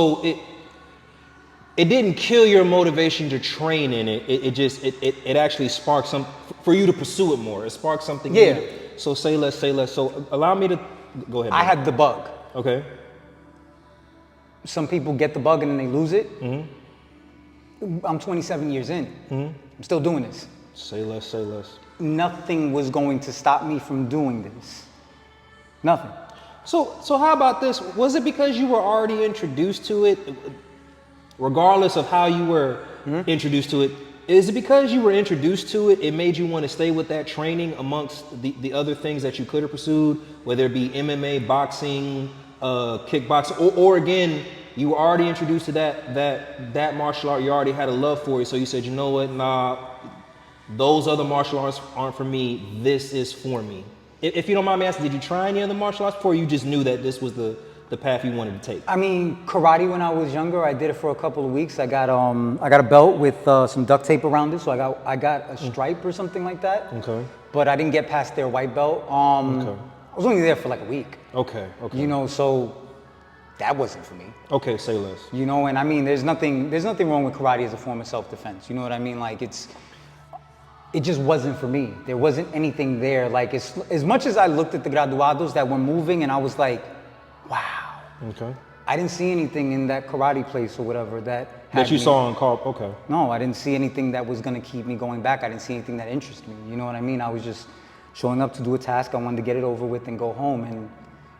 So it didn't kill your motivation to train in it. It actually sparked some for you to pursue it more. It sparked something. Yeah. In you. So say less. So allow me to go ahead. I had the bug. Okay. Some people get the bug and then they lose it. I'm 27 years in. I'm still doing this. Say less. Nothing was going to stop me from doing this. Nothing. So how about this? Was it because you were already introduced to it, regardless of how you were introduced to it? Is it because you were introduced to it, it made you want to stay with that training amongst the other things that you could have pursued, whether it be MMA, boxing, kickboxing, or again, you were already introduced to that martial art, you already had a love for it, so you said, you know what, nah, those other martial arts aren't for me, this is for me. If you don't mind me asking, did you try any other martial arts before, or you just knew that this was the path you wanted to take? I mean, karate when I was younger, I did it for a couple of weeks. I got a belt with some duct tape around it, so I got a stripe or something like that. Okay. But I didn't get past their white belt. I was only there for like a week. Okay. You know, so that wasn't for me. Okay, say less. You know, and I mean, there's nothing wrong with karate as a form of self-defense. You know what I mean? Like it just wasn't for me. There wasn't anything there. Like as much as I looked at the graduados that were moving and I was like, wow. Okay. I didn't see anything in that karate place or whatever that you saw on call. Okay. No, I didn't see anything that was going to keep me going back. I didn't see anything that interested me. You know what I mean? I was just showing up to do a task. I wanted to get it over with and go home. And,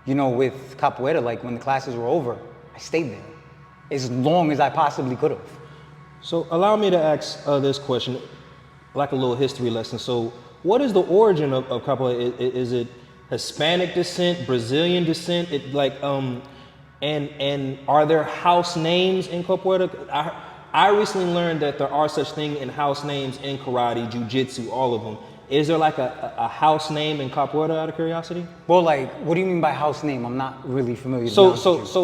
you know, with capoeira, like when the classes were over, I stayed there as long as I possibly could have. So allow me to ask this question, like a little history lesson. So what is the origin of capoeira? Is it Hispanic descent, Brazilian descent? And are there house names in capoeira? I recently learned that there are such things in house names in karate, jiu-jitsu, all of them. Is there like a house name in capoeira, out of curiosity? Well, like, what do you mean by house name? I'm not really familiar. So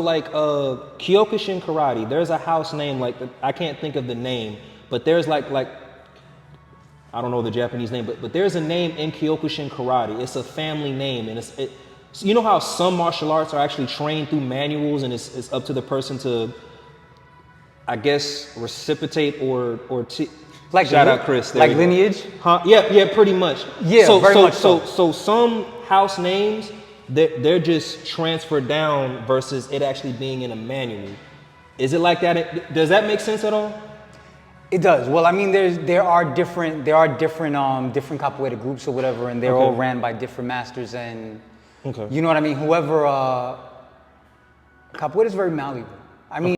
like Kyokushin karate, there's a house name, like I can't think of the name, but there's like I don't know the Japanese name, but there's a name in Kyokushin karate. It's a family name, and so you know how some martial arts are actually trained through manuals, and it's up to the person to, I guess, reciprocate or like shout out Chris. Like lineage? Huh? Yeah, pretty much. Yeah, very much so. So some house names, they're just transferred down versus it actually being in a manual. Is it like that? Does that make sense at all? It does. Well, I mean, there are different capoeira groups or whatever, and they're all ran by different masters, and you know what I mean. Capoeira is very malleable. I mean.